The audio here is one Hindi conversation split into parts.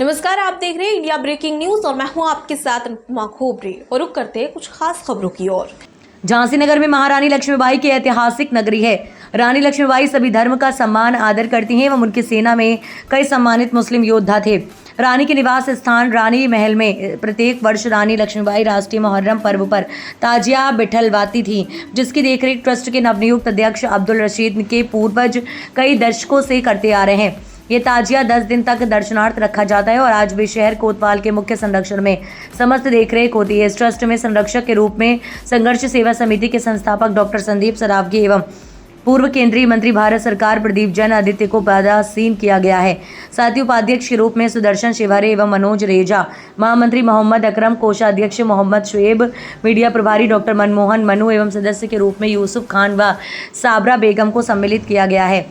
नमस्कार, आप देख रहे हैं इंडिया ब्रेकिंग न्यूज और मैं हूं आपके साथ अनुपमा खोबरे और रुक करते हैं कुछ खास खबरों की ओर। झांसी नगर में महारानी लक्ष्मीबाई की ऐतिहासिक नगरी है। रानी लक्ष्मीबाई सभी धर्म का सम्मान आदर करती हैं एवं उनकी सेना में कई सम्मानित मुस्लिम योद्धा थे। रानी के निवास स्थान रानी महल में प्रत्येक वर्ष रानी लक्ष्मीबाई राष्ट्रीय मुहर्रम पर्व पर ताजिया बिठलवाती थी, जिसकी देखरेख ट्रस्ट के नवनियुक्त अध्यक्ष अब्दुल रशीद के पूर्वज कई दशकों से करते आ रहे हैं। ये ताजिया 10 दिन तक दर्शनार्थ रखा जाता है और आज भी शहर कोतवाल के मुख्य संरक्षण में समस्त देखरेख होती है। इस ट्रस्ट में संरक्षक के रूप में संघर्ष सेवा समिति के संस्थापक डॉक्टर संदीप सरावगी एवं पूर्व केंद्रीय मंत्री भारत सरकार प्रदीप जैन आदित्य को पदासीन किया गया है। साथ ही उपाध्यक्ष के रूप में सुदर्शन शिवारे एवं मनोज रेजा, महामंत्री मोहम्मद अकरम, कोषाध्यक्ष मोहम्मद शुएब, मीडिया प्रभारी डॉक्टर मनमोहन मनु एवं सदस्य के रूप में यूसुफ खान व साबरा बेगम को सम्मिलित किया गया है।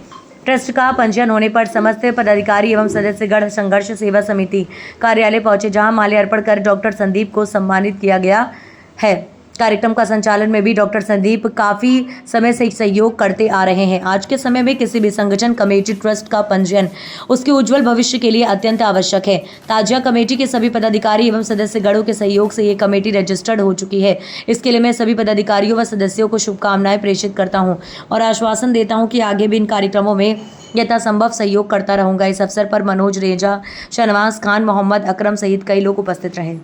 ट्रस्ट का पंजीयन होने पर समस्त पदाधिकारी एवं सदस्यगण संघर्ष सेवा समिति कार्यालय पहुंचे, जहां माल्य अर्पण कर डॉक्टर संदीप को सम्मानित किया गया है। कार्यक्रम का संचालन में भी डॉक्टर संदीप काफ़ी समय से सहयोग करते आ रहे हैं। आज के समय में किसी भी संगठन, कमेटी, ट्रस्ट का पंजीयन उसके उज्जवल भविष्य के लिए अत्यंत आवश्यक है। ताजिया कमेटी के सभी पदाधिकारी एवं सदस्यगणों के सहयोग से ये कमेटी रजिस्टर्ड हो चुकी है। इसके लिए मैं सभी पदाधिकारियों व सदस्यों को शुभकामनाएं प्रेषित करता हूँ और आश्वासन देता हूँ कि आगे भी इन कार्यक्रमों में यथासंभव सहयोग करता रहूँगा। इस अवसर पर मनोज रेजा, शहनवाज खान, मोहम्मद अकरम सहित कई लोग उपस्थित रहे।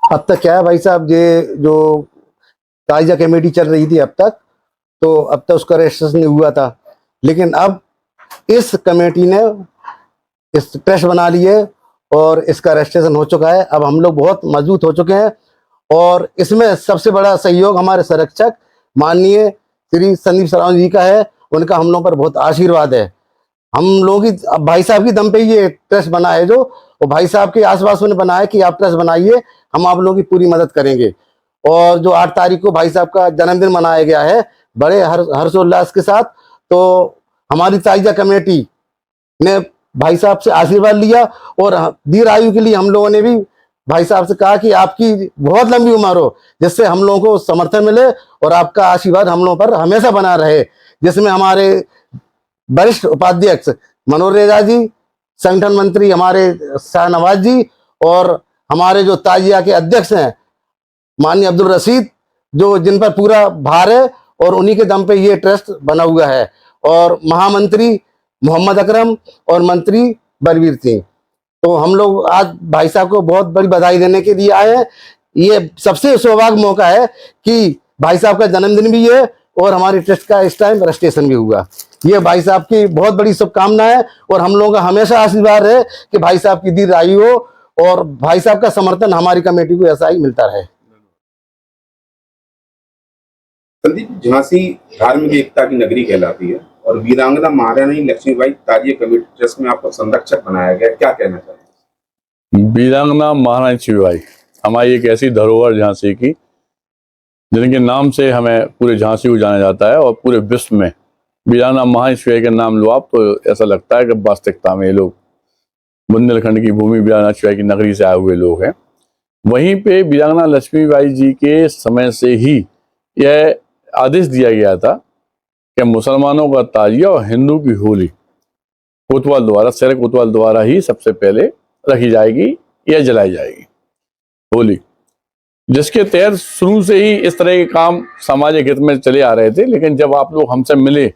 अब तक क्या है भाई साहब, ये जो ताजिया कमेटी चल रही थी अब तक उसका रजिस्ट्रेशन नहीं हुआ था, लेकिन अब इस कमेटी ने इस ट्रस्ट बना लिए और इसका रजिस्ट्रेशन हो चुका है। अब हम लोग बहुत मजबूत हो चुके हैं और इसमें सबसे बड़ा सहयोग हमारे संरक्षक माननीय श्री संदीप सरावगी जी का है। उनका हम लोगों पर बहुत आशीर्वाद है। हम लोग ही भाई साहब की दम पे ये ट्रस्ट बना है, जो और भाई साहब के आसपास उन्होंने बनाया कि आप ट्रस्ट बनाइए, हम आप लोगों की पूरी मदद करेंगे। और जो 8 तारीख को भाई साहब का जन्मदिन मनाया गया है बड़े हर्षोल्लास के साथ, तो हमारी ताजिया कमेटी ने भाई साहब से आशीर्वाद लिया और दीर्घ आयु के लिए हम लोगों ने भी भाई साहब से कहा कि आपकी बहुत लंबी उम्र हो, जिससे हम लोगों को समर्थन मिले और आपका आशीर्वाद हम लोगों पर हमेशा बना रहे। जिसमें हमारे वरिष्ठ उपाध्यक्ष मनोज रेजा जी, संगठन मंत्री हमारे शाहनवाज जी और हमारे जो ताजिया के अध्यक्ष हैं माननीय अब्दुल रशीद, जो जिन पर पूरा भार है और उन्हीं के दम पे ये ट्रस्ट बना हुआ है, और महामंत्री मोहम्मद अकरम और मंत्री बलवीर सिंह। तो हम लोग आज भाई साहब को बहुत बड़ी बधाई देने के लिए आए हैं। ये सबसे सौभाग्य मौका है कि भाई साहब का जन्मदिन भी है और हमारे ट्रस्ट का इस टाइम रजिस्ट्रेशन भी हुआ। ये भाई साहब की बहुत बड़ी शुभकामना है और हम लोगों का हमेशा आशीर्वाद है कि भाई साहब की दीर्घ आयु हो और भाई साहब का समर्थन हमारी कमेटी को ऐसा ही मिलता रहे। संदीप, झांसी धार्मिक एकता की नगरी कहलाती है और वीरांगना महारानी लक्ष्मीबाई ताजिया कमेटी ट्रस्ट में आपको संरक्षक बनाया गया, क्या कहना चाहिए? वीरांगना महारानी लक्ष्मीबाई हमारी एक ऐसी धरोहर झांसी की, जिनके नाम से हमें पूरे झांसी को जाना जाता है और पूरे विश्व में वीरांगना महारानी लक्ष्मीबाई का नाम लो आप तो ऐसा लगता है कि वास्तविकता में ये लोग बुंदेलखंड की भूमि वीरांगना लक्ष्मीबाई की नगरी से आए हुए लोग हैं। वहीं पे वीरांगना लक्ष्मीबाई जी के समय से ही यह आदेश दिया गया था कि मुसलमानों का ताजिया और हिंदू की होली कोतवाल द्वारा, शहर कोतवाल द्वारा ही सबसे पहले रखी जाएगी या जलाई जाएगी होली, जिसके तहत शुरू से ही इस तरह के काम सामाजिक हित में चले आ रहे थे। लेकिन जब आप लोग हमसे मिले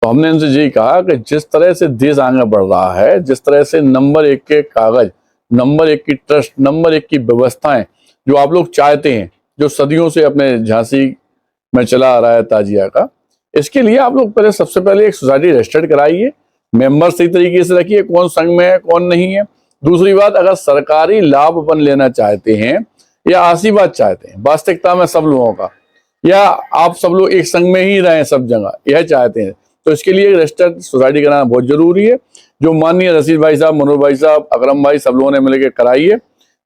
तो हमने इनसे यही कहा कि जिस तरह से देश आगे बढ़ रहा है, जिस तरह से नंबर 1 के कागज, नंबर 1 की ट्रस्ट, नंबर 1 की व्यवस्थाएं जो आप लोग चाहते हैं, जो सदियों से अपने झांसी में चला आ रहा है ताजिया का, इसके लिए आप लोग पहले सबसे पहले एक सोसाइटी रजिस्टर्ड कराइए, मेंबर सही तरीके से रखिए, कौन संघ में है कौन नहीं है। दूसरी बात, अगर सरकारी लाभ अपन लेना चाहते हैं या आशीर्वाद चाहते हैं वास्तविकता में सब लोगों का, या आप सब लोग एक संघ में ही रहें सब जगह, यह चाहते हैं, तो इसके लिए रजिस्टर्ड सोसाइटी कराना बहुत जरूरी है, जो माननीय रशीद भाई साहब, मनोज भाई साहब, अकरम भाई सब लोगों ने मिलकर कराई है।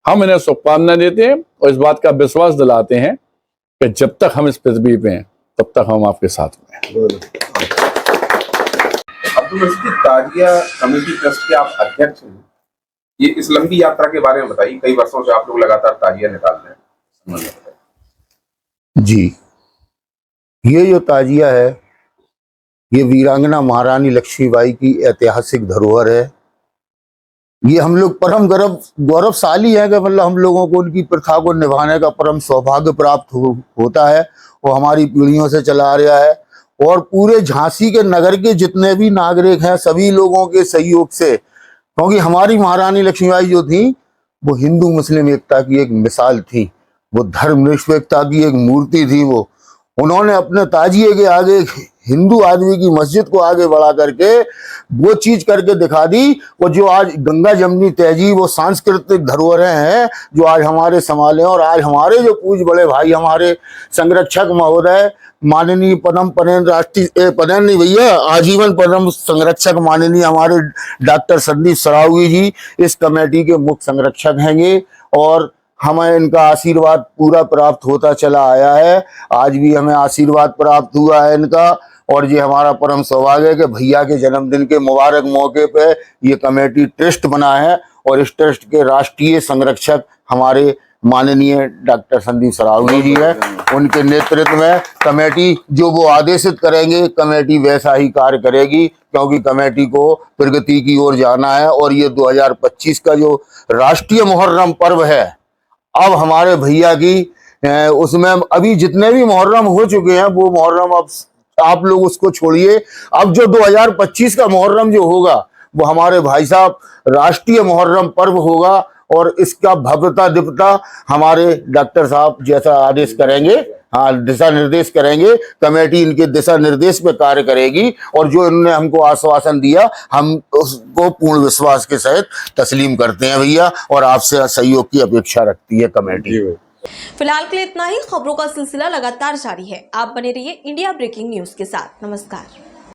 हम इन्हें शुभकामनाएं देते हैं और इस बात का विश्वास दिलाते हैं कि जब तक हम इस पृथ्वी पे हैं तब तक हम आपके साथ में हैं। अब्दुल रशीद, ताजिया कमेटी ट्रस्ट के आप अध्यक्ष हैं, ये इस लंबी यात्रा के बारे में बताइए। कई वर्षों से आप लोग लगातार ताजिया निकाल रहे हैं। जी, ये जो ताजिया है ये वीरांगना महारानी लक्ष्मीबाई की ऐतिहासिक धरोहर है। ये हम लोग परम गौरवशाली है कि मतलब हम लोगों को उनकी प्रथा को निभाने का परम सौभाग्य प्राप्त होता है। वो हमारी पीढ़ियों से चला आ रहा है और पूरे झांसी के नगर के जितने भी नागरिक हैं सभी लोगों के सहयोग से, क्योंकि हमारी महारानी लक्ष्मीबाई जो थी वो हिंदू मुस्लिम एकता की एक मिसाल थी, वो धर्मनिरपेक्षता की एक मूर्ति थी। वो उन्होंने अपने ताजिए के आगे हिंदू आदमी की मस्जिद को आगे बढ़ा करके वो चीज करके दिखा दी। वो जो आज गंगा जमनी तहजीब वो सांस्कृतिक धरोहरें हैं जो आज हमारे संभाले, और आज हमारे जो पूज्य बड़े भाई हमारे संरक्षक महोदय माननीय पद्म पनेन राष्ट्रीय पदेन नहीं भैया आजीवन पद्म संरक्षक माननीय हमारे डॉक्टर संदीप सरावगी जी इस कमेटी के मुख्य संरक्षक हैंगे और हमें इनका आशीर्वाद पूरा प्राप्त होता चला आया है। आज भी हमें आशीर्वाद प्राप्त हुआ है इनका, और ये हमारा परम सौभाग्य है कि भैया के जन्मदिन के मुबारक मौके पे ये कमेटी ट्रस्ट बना है और इस ट्रस्ट के राष्ट्रीय संरक्षक हमारे माननीय डॉक्टर संदीप सरावगी जी है। उनके नेतृत्व में कमेटी जो वो आदेशित करेंगे कमेटी वैसा ही कार्य करेगी, क्योंकि कमेटी को प्रगति की ओर जाना है। और ये 2025 का जो राष्ट्रीय मुहर्रम पर्व है, अब हमारे भैया की उसमें अभी जितने भी मुहर्रम हो चुके हैं वो मुहर्रम अब आप लोग उसको छोड़िए, अब जो 2025 का मुहर्रम जो होगा वो हमारे भाई साहब राष्ट्रीय मुहर्रम पर्व होगा और इसका भव्यता दिव्यता हमारे डॉक्टर साहब जैसा आदेश करेंगे, हाँ दिशा निर्देश करेंगे, कमेटी इनके दिशा निर्देश पे कार्य करेगी और जो इन्होंने हमको आश्वासन दिया हम उसको पूर्ण विश्वास के सहित तस्लीम करते हैं भैया, और आपसे सहयोग की अपेक्षा रखती है कमेटी। फिलहाल के लिए इतना ही। खबरों का सिलसिला लगातार जारी है। आप बने रहिए इंडिया ब्रेकिंग न्यूज के साथ। नमस्कार।